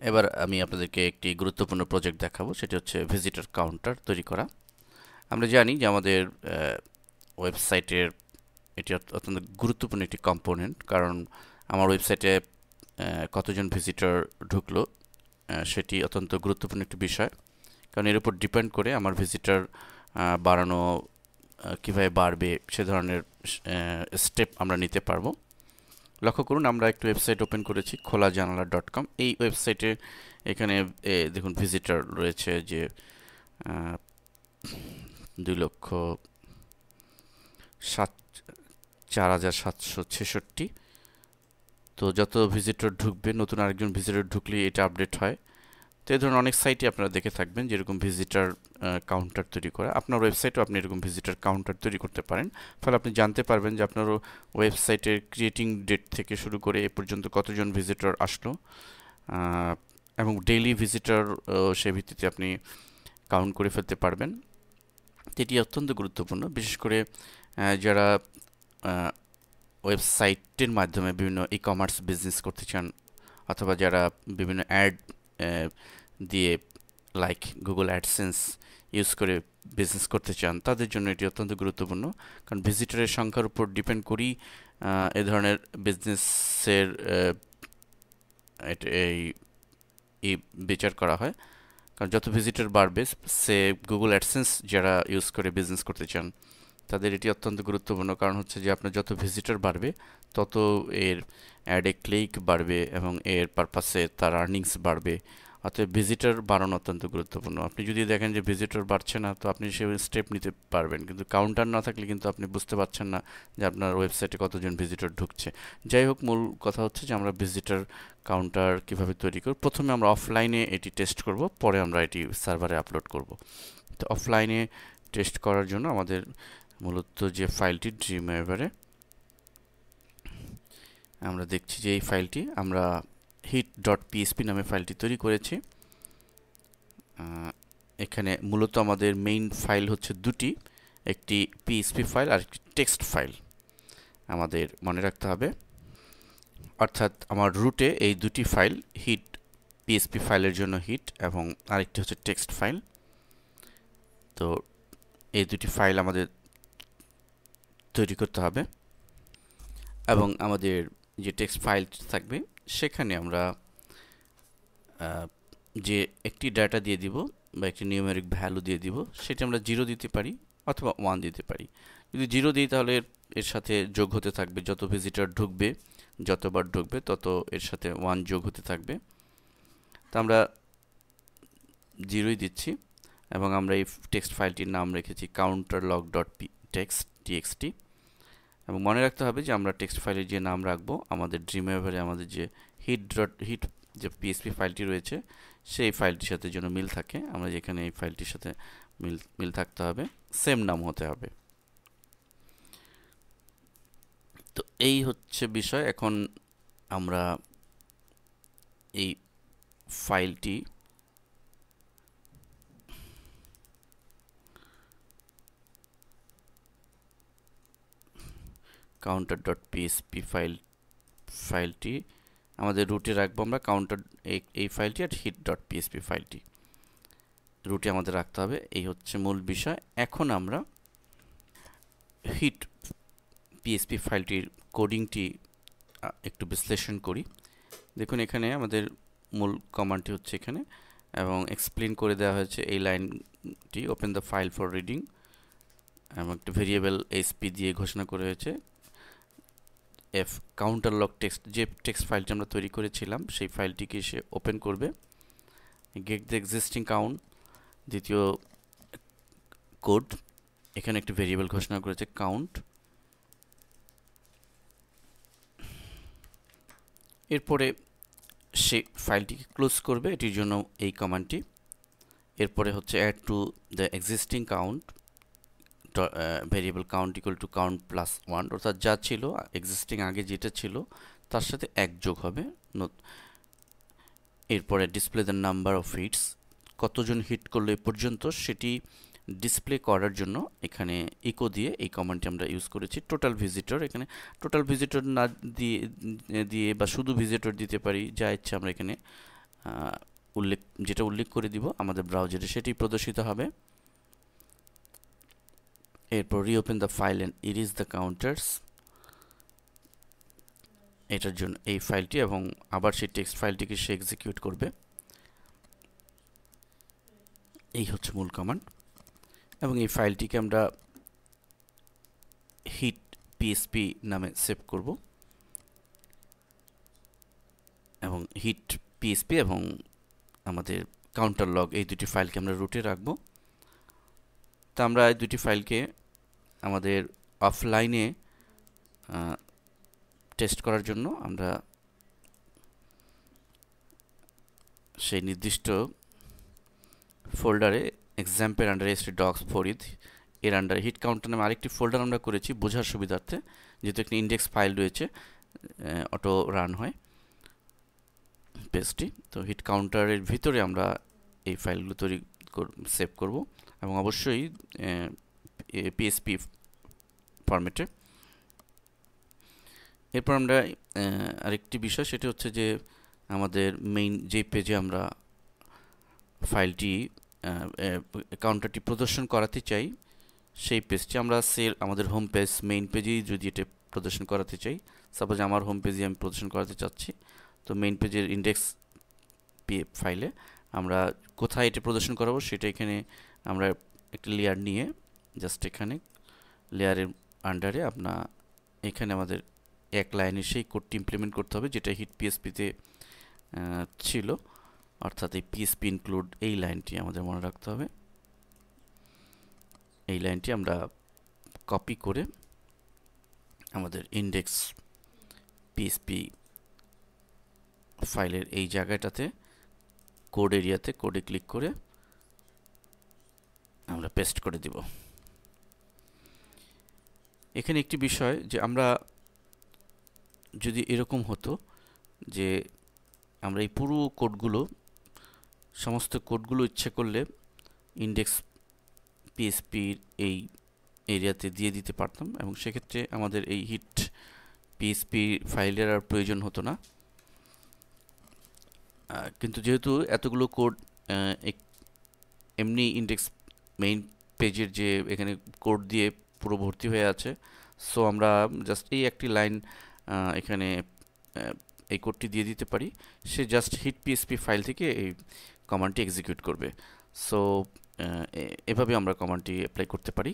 এবার আমি আপনাদেরকে একটি গুরুত্বপূর্ণ প্রজেক্ট দেখাবো, সেটি হচ্ছে ভিজিটর কাউন্টার তৈরি করা। আমরা জানি যে আমাদের ওয়েবসাইটের এটি অত্যন্ত গুরুত্বপূর্ণ একটি কম্পোনেন্ট, কারণ আমার ওয়েবসাইটে কতজন ভিজিটর ঢুকলো সেটি অত্যন্ত গুরুত্বপূর্ণ একটি বিষয়। কারণ এর উপর ডিপেন্ড করে আমার ভিজিটর বাড়ানো কীভাবে বাড়বে সে ধরনের স্টেপ আমরা নিতে পারবো। লক্ষ্য করুন, আমরা একটু ওয়েবসাইট ওপেন করেছি, খোলাজানালা.com। এই ওয়েবসাইটে এখানে দেখুন ভিজিটর রয়েছে যে 2,04,766। তো যত ভিজিটর ঢুকবে, নতুন আরেকজন ভিজিটর ঢুকলেই এটা আপডেট হয়। তো এই ধরনের অনেক সাইটে আপনারা দেখে থাকবেন যেরকম ভিজিটর কাউন্টার তৈরি করা। আপনার ওয়েবসাইটেও আপনি এরকম ভিজিটর কাউন্টার তৈরি করতে পারেন। ফলে আপনি জানতে পারবেন যে আপনার ওয়েবসাইটের ক্রিয়েটিং ডেট থেকে শুরু করে এ পর্যন্ত কতজন ভিজিটর আসলো, এবং ডেইলি ভিজিটর সে ভিত্তিতে আপনি কাউন্ট করে ফেলতে পারবেন। এটি অত্যন্ত গুরুত্বপূর্ণ, বিশেষ করে যারা ওয়েবসাইটের মাধ্যমে বিভিন্ন ই কমার্স বিজনেস করতে চান, অথবা যারা বিভিন্ন অ্যাড দিয়ে লাইক গুগল অ্যাডসেন্স ইউজ করে বিজনেস করতে চান, তাদের জন্য এটি অত্যন্ত গুরুত্বপূর্ণ। কারণ ভিজিটরের সংখ্যার উপর ডিপেন্ড করেই এ ধরনের বিজনেসের এই বিচার করা হয়। কারণ যত ভিজিটর বাড়বে, সে গুগল অ্যাডসেন্স যারা ইউজ করে বিজনেস করতে চান তাদের এটি অত্যন্ত গুরুত্বপূর্ণ। কারণ হচ্ছে যে আপনার যত ভিজিটর বাড়বে তত এর অ্যাডে ক্লিক বাড়বে এবং এর পারপাসে তার আর্নিংস বাড়বে। অতএব ভিজিটর বাড়ানো অত্যন্ত গুরুত্বপূর্ণ। আপনি যদি দেখেন যে ভিজিটর বাড়ছে না, তো আপনি সে স্টেপ নিতে পারবেন, কিন্তু কাউন্টার না থাকলে কিন্তু আপনি বুঝতে পারছেন না যে আপনার ওয়েবসাইটে কতজন ভিজিটর ঢুকছে। যাই হোক, মূল কথা হচ্ছে যে আমরা ভিজিটর কাউন্টার কিভাবে তৈরি করব। প্রথমে আমরা অফলাইনে এটি টেস্ট করব, পরে আমরা এটি সার্ভারে আপলোড করব। তো অফলাইনে টেস্ট করার জন্য আমাদের মূলত যে ফাইলটি ড্রিমওয়েভারে আমরা দেখছি যে এই ফাইলটি আমরা hit.php নামে ফাইলটি তৈরি করেছি। এখানে মূলত আমাদের মেইন ফাইল হচ্ছে দুটি, একটি পিএসপি ফাইল আর একটি টেক্সট ফাইল আমাদের মনে রাখতে হবে। অর্থাৎ আমার রুটে এই দুটি ফাইল, হিট পিএসপি ফাইলের জন্য হিট এবং আরেকটি হচ্ছে টেক্সট ফাইল। তো এই দুটি ফাইল আমাদের তৈরি করতে হবে, এবং আমাদের যে টেক্সট ফাইল থাকবে সেখানে আমরা যে একটি ডাটা দিয়ে দিব বা একটি নিউমেরিক ভ্যালু দিয়ে দিব, সেটা আমরা 0 দিতে পারি অথবা 1 দিতে পারি। যদি 0 দিই তাহলে এর সাথে যোগ হতে থাকবে, যত ভিজিটর ঢুকবে, যতবার ঢুকবে তত এর সাথে 1 যোগ হতে থাকবে। তো আমরা 0ই দিচ্ছি, এবং আমরা এই টেক্সট ফাইলটির নাম রেখেছি counterlog.txt। এবং মনে রাখতে হবে যে আমরা টেক্সট ফাইলের যে নাম রাখবো, আমাদের ড্রিমওয়েভারে আমাদের যে হিট যে পিএসপি ফাইলটি রয়েছে সেই ফাইলটির সাথে যেন মিল থাকে। আমরা যেখানে এই ফাইলটির সাথে মিল থাকতে হবে, সেম নাম হতে হবে। তো এই হচ্ছে বিষয়। এখন আমরা এই ফাইলটি counter.php ফাইলটি আমাদের রুটে রাখবো। আমরা কাউন্টার এই ফাইলটি আর hit.php ফাইলটি রুটে আমাদের রাখতে হবে। এই হচ্ছে মূল বিষয়। এখন আমরা হিট পিএসপি ফাইলটির কোডিংটি একটু বিশ্লেষণ করি। দেখুন, এখানে আমাদের মূল কমান্ডটি হচ্ছে এখানে, এবং এক্সপ্লেন করে দেওয়া হয়েছে এই লাইনটি, open the file for reading, এবং একটা ভেরিয়েবল এসপি দিয়ে ঘোষণা করে হয়েছে এফ কাউন্টারলগ টেক্সট, যে টেক্সট ফাইলটি আমরা তৈরি করেছিলাম সেই ফাইলটিকে সে ওপেন করবে। গেট দ্য এক্সিস্টিং কাউন্ট, দ্বিতীয় কোড, এখানে একটি ভেরিয়েবল ঘোষণা করেছে কাউন্ট। এরপরে সে ফাইলটিকে ক্লোজ করবে, এটির জন্য এই কমান্ডটি। এরপরে হচ্ছে add to the existing count variable count equal to count plus 1, অর্থাৎ যা ছিল এক্সিস্টিং আগে যেটা ছিল তার সাথে 1 যোগ হবে। এরপরে display the number of hits, কতজন হিট করলো এ পর্যন্ত সেটি ডিসপ্লে করার জন্য এখানে ইকো দিয়ে এই কমান্ডটি আমরা ইউজ করেছি। টোটাল ভিজিটর, এখানে টোটাল ভিজিটর না দিয়ে বা শুধু ভিজিটর দিতে পারি, যা ইচ্ছা আমরা এখানে যেটা উল্লেখ করে দিব আমাদের ব্রাউজারে সেটি প্রদর্শিত হবে। এরপর reopen the file and erase the counters, এটার জন্য এই ফাইলটি এবং আবার সেই টেক্সট ফাইলটিকে সে এক্সিকিউট করবে। এই হচ্ছে মূল কমান্ড এবং এই ফাইলটিকে আমরা হিট পিএসপি নামে সেভ করব এবং হিট পিএসপি এবং আমাদের কাউন্টার লগ এই দুটি ফাইলকে আমরা রুটে রাখবো। তা আমরা এই দুটি ফাইলকে আমাদের অফলাইনে টেস্ট করার জন্য আমরা সেই নির্দিষ্ট ফোল্ডারে এক্সাম্পল আন্ডার ডক্স ফরিদ এর আন্ডারে হিট কাউন্টার নামে আরেকটি ফোল্ডার আমরা করেছি বোঝার সুবিধার্থে, যেহেতু একটি ইন্ডেক্স ফাইল রয়েছে অটো রান হয় পেজটি। তো হিট কাউন্টারের ভিতরে আমরা এই ফাইলগুলো সেভ করব এবং অবশ্যই পিএসপি ফরম্যাটে। এরপর আমরা আরেকটি বিষয় সেটি হচ্ছে যে আমাদের মেইন যে পেজে আমরা ফাইলটি কাউন্টারটি প্রদর্শন করাতে চাই সেই পেজটি আমরা আমাদের হোম পেজ মেইন পেজেই যদি এটা প্রদর্শন করাতে চাই, সাপোজ আমার হোম পেজে আমি প্রদর্শন করাতে চাচ্ছি, তো মেইন পেজের ইন্ডেক্স ফাইলে আমরা কোথায় এটা প্রদর্শন করাবো সেটা এখানে আমরা একটা লেয়ার নিয়ে জাস্ট এখানে লেয়ারের আন্ডারে এখানে আমাদের এক লাইনে সেই কোডটি ইমপ্লিমেন্ট করতে হবে যেটা হিট পিএসপিতে ছিল, অর্থাৎ এই পিএসপি ইনক্লুড এই লাইনটি আমাদের মনে রাখতে হবে। এই লাইনটি আমরা কপি করে আমাদের ইন্ডেক্স পিএসপি ফাইলের এই জায়গাটাতে কোড এরিয়াতে কোডে ক্লিক করে আমরা পেস্ট করে দিব। এখানে একটি বিষয় যে আমরা যদি এরকম হতো যে আমরা এই পুরো কোডগুলো সমস্ত কোডগুলো ইচ্ছে করলে ইন্ডেক্স পিএসপির এই এরিয়াতে দিয়ে দিতে পারতাম এবং সেক্ষেত্রে আমাদের এই হিট পিএসপি ফাইলের আর প্রয়োজন হতো না। কিন্তু যেহেতু এতগুলো কোড এমনি ইন্ডেক্স মেইন পেজের যে এখানে কোড দিয়ে পুরো ভর্তি হয়ে আছে, সো আমরা জাস্ট এই একটি লাইন এখানে এই কোডটি দিয়ে দিতে পারি, সে জাস্ট হিট পিএসপি ফাইল থেকে এই কমান্ডটি এক্সিকিউট করবে। সো এভাবে আমরা কমান্ডটি অ্যাপ্লাই করতে পারি।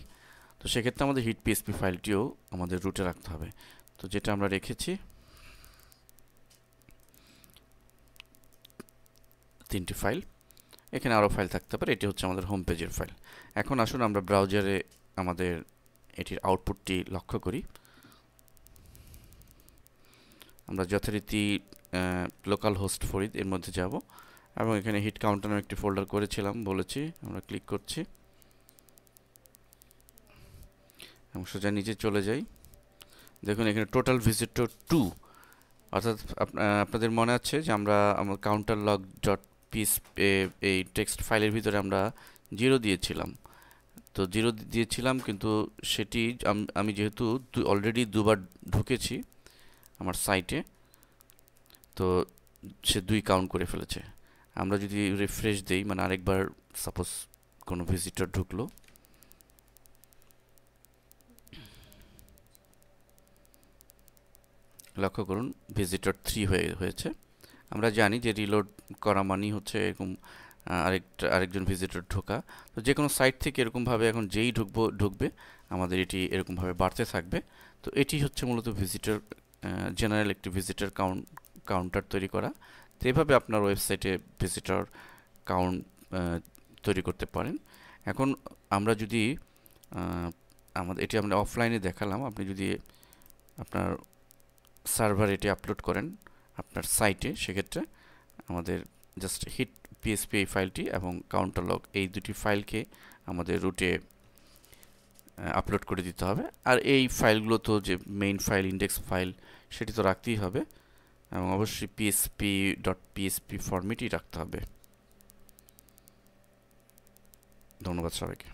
তো সেক্ষেত্রে আমাদের হিট পিএসপি ফাইলটিও আমাদের রুটে রাখতে হবে। তো যেটা আমরা রেখেছি 3টি ফাইল, এখানে আরও ফাইল থাকতে পারে, এটি হচ্ছে আমাদের হোম পেজের ফাইল। এখন আসুন আমরা ব্রাউজারে আমাদের এটির আউটপুটটি লক্ষ্য করি। আমরা যথারীতি লোকাল হোস্ট ফরিদ এর মধ্যে যাব এবং এখানে হিট কাউন্টার নামে একটি ফোল্ডার করেছিলাম বলেছি, আমরা ক্লিক করছি এবং সোজা নিচে চলে যাই। দেখুন এখানে টোটাল ভিজিটর 2, অর্থাৎ আপনাদের মনে আছে যে আমরা আমার কাউন্টার লগ ডট পিস এই টেক্সট ফাইলের ভিতরে আমরা 0 দিয়েছিলাম। তো 0 দিয়েছিলাম কিন্তু সেটি আমি যেহেতু অলরেডি দুবার ঢুকেছি আমার সাইটে, তো সে 2 কাউন্ট করে ফেলেছে। আমরা যদি রিফ্রেশ দেই, মানে আরেকবার সাপোজ কোনো ভিজিটর ঢুকলো, লক্ষ্য করুন ভিজিটর 3 হয়েছে। আমরা জানি যে রিলোড করা মানেই হচ্ছে এরকম আরেকজন ভিজিটর ঢোকা। তো যে কোনো সাইট থেকে এরকমভাবে এখন যেই ঢুকবে আমাদের এটি এরকমভাবে বাড়তে থাকবে। তো এটি হচ্ছে মূলত ভিজিটর জেনারেল একটি ভিজিটর কাউন্টার তৈরি করা। তো এভাবে আপনার ওয়েবসাইটে ভিজিটর কাউন্ট তৈরি করতে পারেন। এখন আমরা যদি এটি আমরা অফলাইনে দেখালাম, আপনি যদি আপনার সার্ভার এটি আপলোড করেন আপনার সাইটে, সেক্ষেত্রে আমাদের জাস্ট হিট পিএসপি এই ফাইলটি এবং কাউন্টার লগ এই দুটি ফাইলকে আমাদের রুটে আপলোড করে দিতে হবে। আর এই ফাইলগুলো তো যে মেইন ফাইল ইন্ডেক্স ফাইল সেটি তো রাখতেই হবে এবং অবশ্যই PSP.PSP ফরম্যাটই রাখতে হবে। ধন্যবাদ সবাইকে।